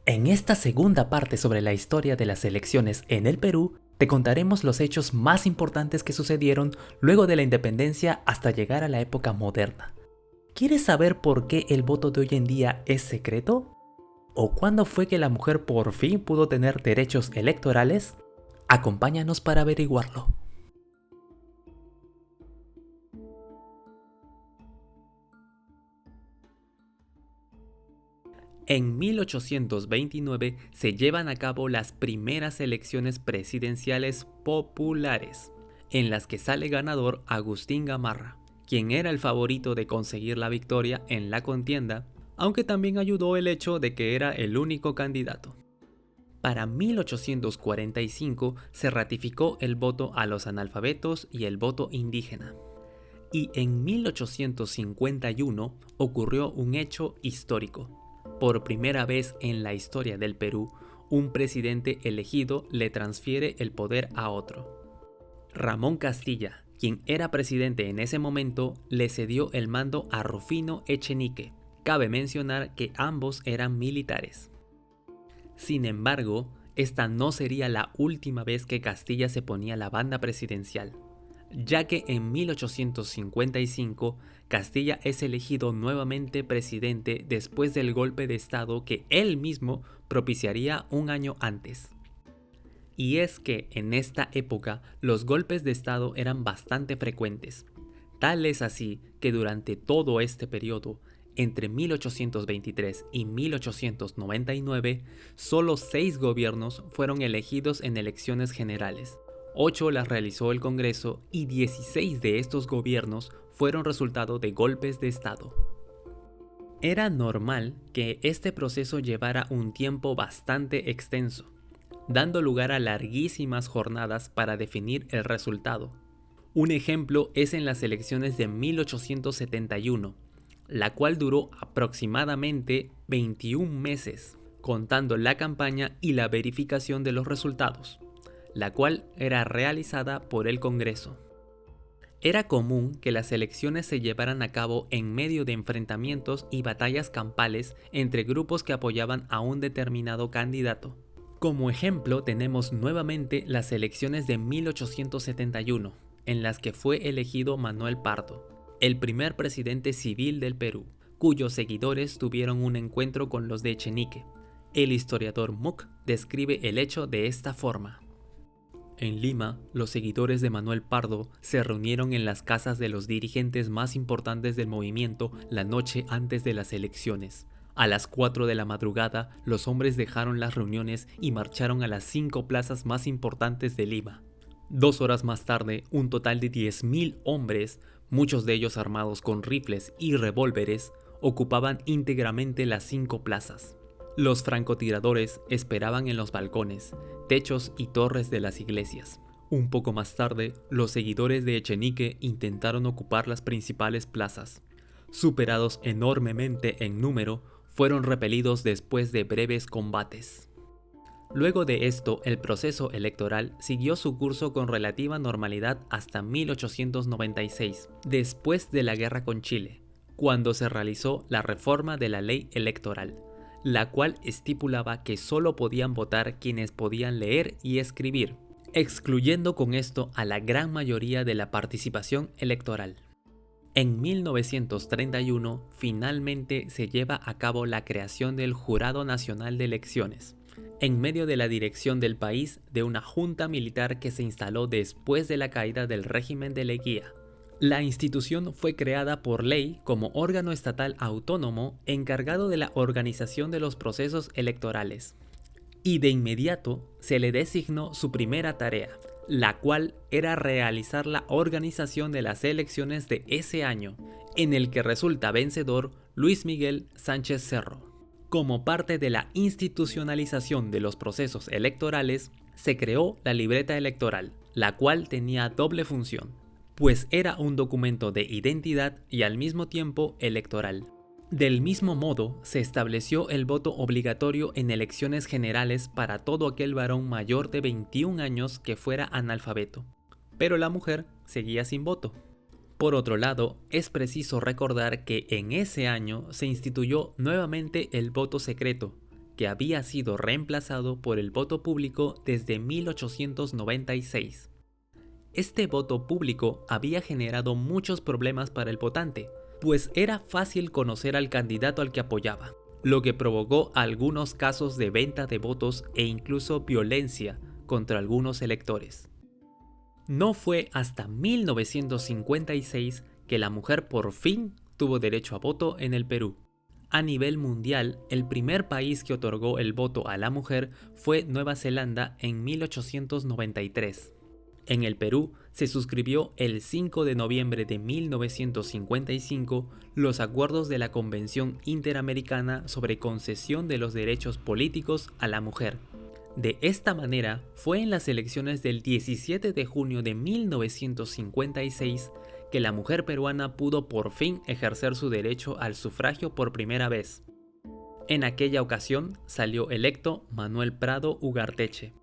En esta segunda parte sobre la historia de las elecciones en el Perú, te contaremos los hechos más importantes que sucedieron luego de la independencia hasta llegar a la época moderna. ¿Quieres saber por qué el voto de hoy en día es secreto? ¿O cuándo fue que la mujer por fin pudo tener derechos electorales? Acompáñanos para averiguarlo. En 1829 se llevan a cabo las primeras elecciones presidenciales populares, en las que sale ganador Agustín Gamarra, quien era el favorito de conseguir la victoria en la contienda, aunque también ayudó el hecho de que era el único candidato. Para 1845 se ratificó el voto a los analfabetos y el voto indígena. Y en 1851 ocurrió un hecho histórico. Por primera vez en la historia del Perú, un presidente elegido le transfiere el poder a otro. Ramón Castilla, quien era presidente en ese momento, le cedió el mando a Rufino Echenique. Cabe mencionar que ambos eran militares. Sin embargo, esta no sería la última vez que Castilla se ponía la banda presidencial, ya que en 1855 Castilla es elegido nuevamente presidente después del golpe de estado que él mismo propiciaría un año antes. Y es que en esta época los golpes de estado eran bastante frecuentes. Tal es así que durante todo este periodo, entre 1823 y 1899, solo 6 gobiernos fueron elegidos en elecciones generales. 8 las realizó el Congreso y 16 de estos gobiernos fueron resultado de golpes de estado. Era normal que este proceso llevara un tiempo bastante extenso, dando lugar a larguísimas jornadas para definir el resultado. Un ejemplo es en las elecciones de 1871, la cual duró aproximadamente 21 meses, contando la campaña y la verificación de los resultados, la cual era realizada por el Congreso. Era común que las elecciones se llevaran a cabo en medio de enfrentamientos y batallas campales entre grupos que apoyaban a un determinado candidato. Como ejemplo tenemos nuevamente las elecciones de 1871, en las que fue elegido Manuel Pardo, el primer presidente civil del Perú, cuyos seguidores tuvieron un encuentro con los de Echenique. El historiador Muck describe el hecho de esta forma. En Lima, los seguidores de Manuel Pardo se reunieron en las casas de los dirigentes más importantes del movimiento la noche antes de las elecciones. A las 4 de la madrugada, los hombres dejaron las reuniones y marcharon a las 5 plazas más importantes de Lima. 2 horas más tarde, un total de 10.000 hombres, muchos de ellos armados con rifles y revólveres, ocupaban íntegramente las 5 plazas. Los francotiradores esperaban en los balcones, techos y torres de las iglesias. Un poco más tarde, los seguidores de Echenique intentaron ocupar las principales plazas. Superados enormemente en número, fueron repelidos después de breves combates. Luego de esto, el proceso electoral siguió su curso con relativa normalidad hasta 1896, después de la guerra con Chile, cuando se realizó la reforma de la ley electoral, la cual estipulaba que solo podían votar quienes podían leer y escribir, excluyendo con esto a la gran mayoría de la participación electoral. En 1931, finalmente se lleva a cabo la creación del Jurado Nacional de Elecciones, en medio de la dirección del país de una junta militar que se instaló después de la caída del régimen de Leguía. La institución fue creada por ley como órgano estatal autónomo encargado de la organización de los procesos electorales. Y de inmediato se le designó su primera tarea, la cual era realizar la organización de las elecciones de ese año, en el que resulta vencedor Luis Miguel Sánchez Cerro. Como parte de la institucionalización de los procesos electorales, se creó la libreta electoral, la cual tenía doble función, pues era un documento de identidad y al mismo tiempo electoral. Del mismo modo, se estableció el voto obligatorio en elecciones generales para todo aquel varón mayor de 21 años que fuera analfabeto, pero la mujer seguía sin voto. Por otro lado, es preciso recordar que en ese año se instituyó nuevamente el voto secreto, que había sido reemplazado por el voto público desde 1896. Este voto público había generado muchos problemas para el votante, pues era fácil conocer al candidato al que apoyaba, lo que provocó algunos casos de venta de votos e incluso violencia contra algunos electores. No fue hasta 1956 que la mujer por fin tuvo derecho a voto en el Perú. A nivel mundial, el primer país que otorgó el voto a la mujer fue Nueva Zelanda en 1893. En el Perú se suscribió el 5 de noviembre de 1955 los acuerdos de la Convención Interamericana sobre concesión de los derechos políticos a la mujer. De esta manera, fue en las elecciones del 17 de junio de 1956 que la mujer peruana pudo por fin ejercer su derecho al sufragio por primera vez. En aquella ocasión salió electo Manuel Prado Ugarteche.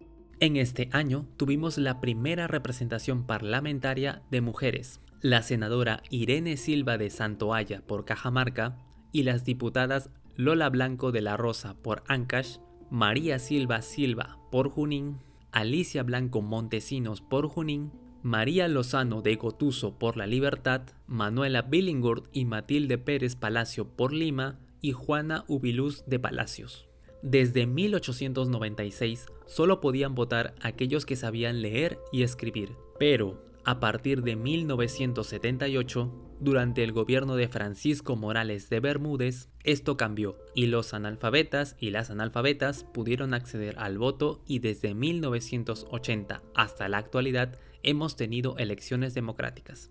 En este año tuvimos la primera representación parlamentaria de mujeres, la senadora Irene Silva de Santoalla por Cajamarca y las diputadas Lola Blanco de la Rosa por Ancash, María Silva Silva por Junín, Alicia Blanco Montesinos por Junín, María Lozano de Gotuso por La Libertad, Manuela Billinghurst y Matilde Pérez Palacio por Lima y Juana Ubiluz de Palacios. Desde 1896 solo podían votar aquellos que sabían leer y escribir, pero a partir de 1978, durante el gobierno de Francisco Morales de Bermúdez, esto cambió y los analfabetas y las analfabetas pudieron acceder al voto y desde 1980 hasta la actualidad hemos tenido elecciones democráticas.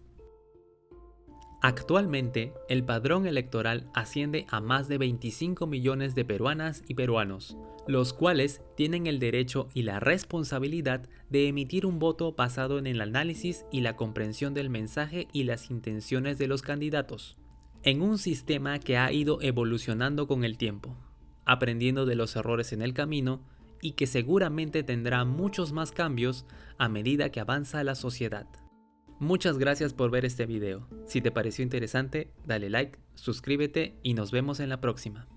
Actualmente, el padrón electoral asciende a más de 25 millones de peruanas y peruanos, los cuales tienen el derecho y la responsabilidad de emitir un voto basado en el análisis y la comprensión del mensaje y las intenciones de los candidatos, en un sistema que ha ido evolucionando con el tiempo, aprendiendo de los errores en el camino y que seguramente tendrá muchos más cambios a medida que avanza la sociedad. Muchas gracias por ver este video. Si te pareció interesante, dale like, suscríbete y nos vemos en la próxima.